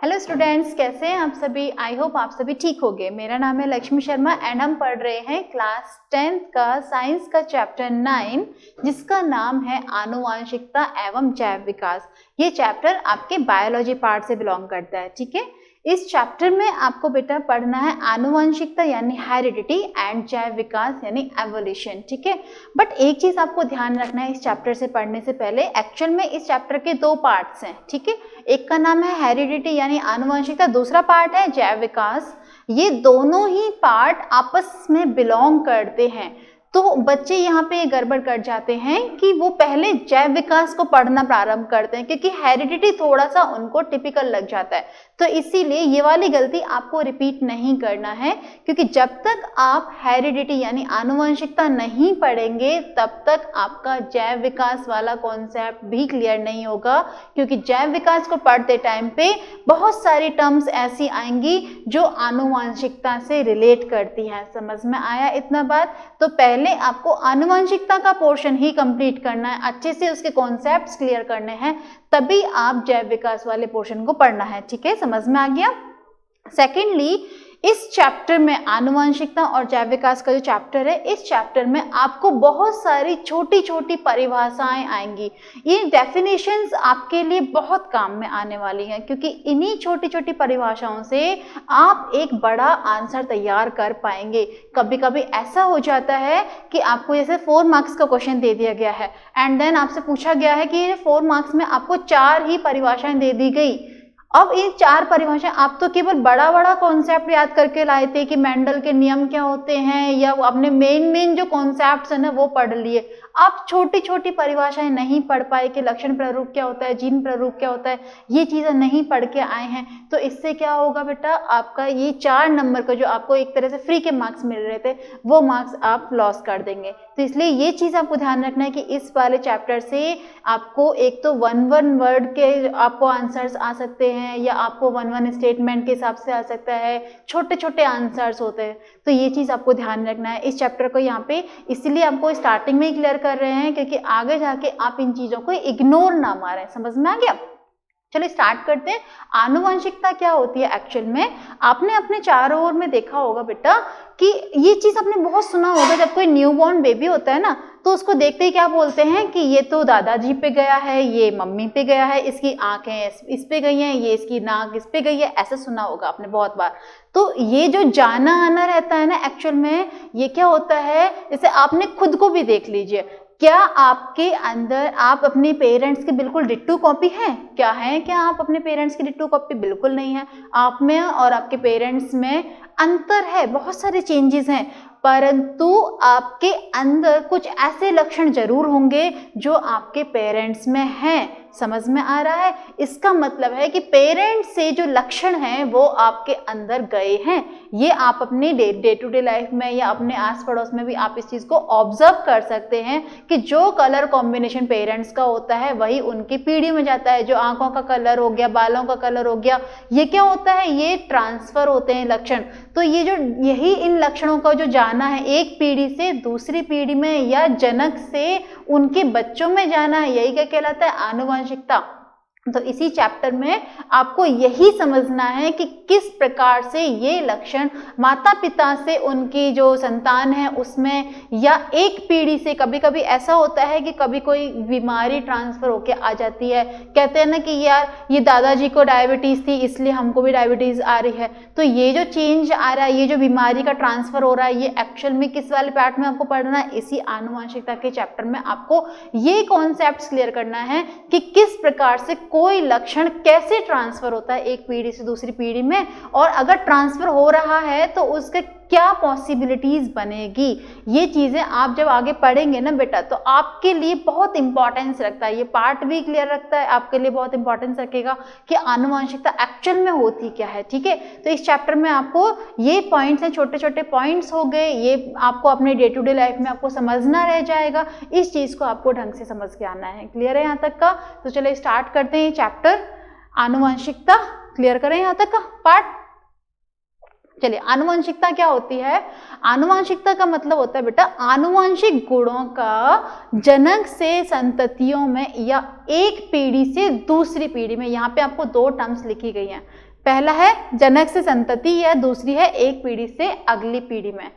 Hello students, कैसे हैं आप सभी। आई होप आप सभी ठीक होंगे। मेरा नाम है लक्ष्मी शर्मा एंड हम पढ़ रहे हैं क्लास 10th का साइंस का चैप्टर 9 जिसका नाम है आनुवांशिकता एवं जैव विकास। ये चैप्टर आपके बायोलॉजी पार्ट से बिलोंग करता है। ठीक है, इस चैप्टर में आपको बेटा पढ़ना है आनुवंशिकता यानी हेरिडिटी एंड जैव विकास यानी एवोल्यूशन। ठीक है, बट एक चीज आपको ध्यान रखना है इस चैप्टर से पढ़ने से पहले, एक्चुअल में इस चैप्टर के दो पार्ट्स हैं। ठीक है, एक का नाम है हेरिडिटी यानी आनुवंशिकता, दूसरा पार्ट है जैव विकास। ये दोनों ही पार्ट आपस में बिलोंग करते हैं। तो बच्चे यहाँ पे गड़बड़ कर जाते हैं कि वो पहले जैव विकास को पढ़ना प्रारंभ करते हैं क्योंकि हेरिडिटी थोड़ा सा उनको टिपिकल लग जाता है। तो इसीलिए ये वाली गलती आपको रिपीट नहीं करना है, क्योंकि जब तक आप हेरिडिटी यानी आनुवंशिकता नहीं पढ़ेंगे तब तक आपका जैव विकास वाला कॉन्सेप्ट भी क्लियर नहीं होगा। क्योंकि जैव विकास को पढ़ते टाइम पे बहुत सारी टर्म्स ऐसी आएंगी जो आनुवंशिकता से रिलेट करती हैं। समझ में आया इतना बात? तो पहले आपको आनुवंशिकता का पोर्शन ही कंप्लीट करना है, अच्छे से उसके कॉन्सेप्ट्स क्लियर करने हैं, तभी आप जैव विकास वाले पोर्शन को पढ़ना है। ठीक है, समझ में आ गया। सेकेंडली, इस चैप्टर में आनुवंशिकता और जैव विकास का जो चैप्टर है, इस चैप्टर में आपको बहुत सारी छोटी छोटी परिभाषाएं आएंगी। ये डेफिनेशंस आपके लिए बहुत काम में आने वाली हैं, क्योंकि इन्हीं छोटी छोटी परिभाषाओं से आप एक बड़ा आंसर तैयार कर पाएंगे। कभी कभी ऐसा हो जाता है कि आपको जैसे 4 मार्क्स का क्वेश्चन दे दिया गया है एंड देन आपसे पूछा गया है कि ये 4 मार्क्स में आपको 4 ही परिभाषाएं दे दी गई। अब ये 4 परिभाषाएं आप तो केवल बड़ा बड़ा कॉन्सेप्ट याद करके लाए थे कि मेंडल के नियम क्या होते हैं, या अपने मेन जो कॉन्सेप्ट्स है ना वो पढ़ लिए। आप छोटी छोटी परिभाषाएं नहीं पढ़ पाए कि लक्षण प्रारूप क्या होता है, जीन प्रारूप क्या होता है, ये चीजें नहीं पढ़ के आए हैं। तो इससे क्या होगा बेटा, आपका ये 4 नंबर का जो आपको एक तरह से फ्री के मार्क्स मिल रहे थे वो मार्क्स आप लॉस कर देंगे। तो इसलिए ये चीज आपको ध्यान रखना है कि इस वाले चैप्टर से आपको एक तो 1 वर्ड के आपको आंसर्स आ सकते हैं, या आपको 1 स्टेटमेंट के हिसाब से आ सकता है, छोटे छोटे आंसर्स होते हैं। तो ये चीज आपको ध्यान रखना है इस चैप्टर को यहाँ पे, इसलिए आपको स्टार्टिंग में ही क्लियर कर रहे हैं क्योंकि आगे जाके आप इन चीजों को इग्नोर ना मारें। समझ में आ गया? चलिए स्टार्ट करते हैं। आनुवंशिकता क्या होती है एक्चुअल में? आपने अपने चारों ओर में देखा होगा बेटा कि ये चीज आपने बहुत सुना होगा, जब कोई न्यूबॉर्न बेबी होता है ना तो उसको देखते ही क्या बोलते हैं कि ये तो दादाजी पे गया है, ये मम्मी पे गया है, इसकी आंखें इस पे गई हैं, ये इसकी नाक इस पे गई है। ऐसा सुना होगा आपने बहुत बार। तो ये जो जाना आना रहता है ना एक्चुअल में, ये क्या होता है, जैसे आपने खुद को भी देख लीजिए, क्या आपके अंदर आप अपने पेरेंट्स की बिल्कुल डिट्टू कॉपी हैं? क्या है? क्या आप अपने पेरेंट्स की डिट्टू कॉपी? बिल्कुल नहीं है। आप में और आपके पेरेंट्स में अंतर है, बहुत सारे चेंजेस हैं, परंतु आपके अंदर कुछ ऐसे लक्षण जरूर होंगे जो आपके पेरेंट्स में हैं। समझ में आ रहा है? इसका मतलब है कि पेरेंट्स से जो लक्षण हैं वो आपके अंदर गए हैं। ये आप अपनी डे टू डे लाइफ में या अपने आस पड़ोस में भी आप इस चीज को ऑब्जर्व कर सकते हैं कि जो कलर कॉम्बिनेशन पेरेंट्स का होता है वही उनकी पीढ़ी में जाता है। जो आंखों का कलर हो गया, बालों का कलर हो गया, ये क्या होता है, ये ट्रांसफर होते हैं लक्षण। तो ये जो यही इन लक्षणों का जो जाना है एक पीढ़ी से दूसरी पीढ़ी में या जनक से उनके बच्चों में जाना है, यही क्या कहलाता है, आनुवंशिकता। तो इसी चैप्टर में आपको यही समझना है कि किस प्रकार से ये लक्षण माता पिता से उनकी जो संतान है उसमें, या एक पीढ़ी से, कभी कभी ऐसा होता है कि कभी कोई बीमारी ट्रांसफर होके आ जाती है। कहते हैं ना कि यार ये दादाजी को डायबिटीज थी इसलिए हमको भी डायबिटीज आ रही है। तो ये जो चेंज आ रहा है, ये जो बीमारी का ट्रांसफर हो रहा है, ये एक्चुअल में किस वाले पार्ट में आपको पढ़ना है? इसी आनुवंशिकता के चैप्टर में आपको ये कॉन्सेप्ट्स क्लियर करना है कि किस प्रकार से कोई लक्षण कैसे ट्रांसफर होता है एक पीढ़ी से दूसरी पीढ़ी में, और अगर ट्रांसफर हो रहा है तो उसके क्या पॉसिबिलिटीज बनेगी। ये चीजें आप जब आगे पढ़ेंगे ना बेटा तो आपके लिए बहुत इंपॉर्टेंस रखता है, ये पार्ट भी क्लियर रखता है, आपके लिए बहुत इंपॉर्टेंस रखेगा कि आनुवंशिकता एक्चुअल में होती क्या है। ठीक है, तो इस चैप्टर में आपको ये पॉइंट्स हैं, छोटे छोटे पॉइंट्स हो गए, ये आपको अपने डे टू डे लाइफ में आपको समझना रह जाएगा। इस चीज को आपको ढंग से समझ के आना है। क्लियर है यहाँ तक का? तो चलिए स्टार्ट करते हैं चैप्टर आनुवंशिकता। क्लियर करें यहाँ तक का पार्ट? चलिए, आनुवंशिकता क्या होती है? आनुवंशिकता का मतलब होता है बेटा आनुवंशिक गुणों का जनक से संततियों में या एक पीढ़ी से दूसरी पीढ़ी में। यहाँ पे आपको 2 टर्म्स लिखी गई हैं। पहला है जनक से संतति या दूसरी है एक पीढ़ी से अगली पीढ़ी में।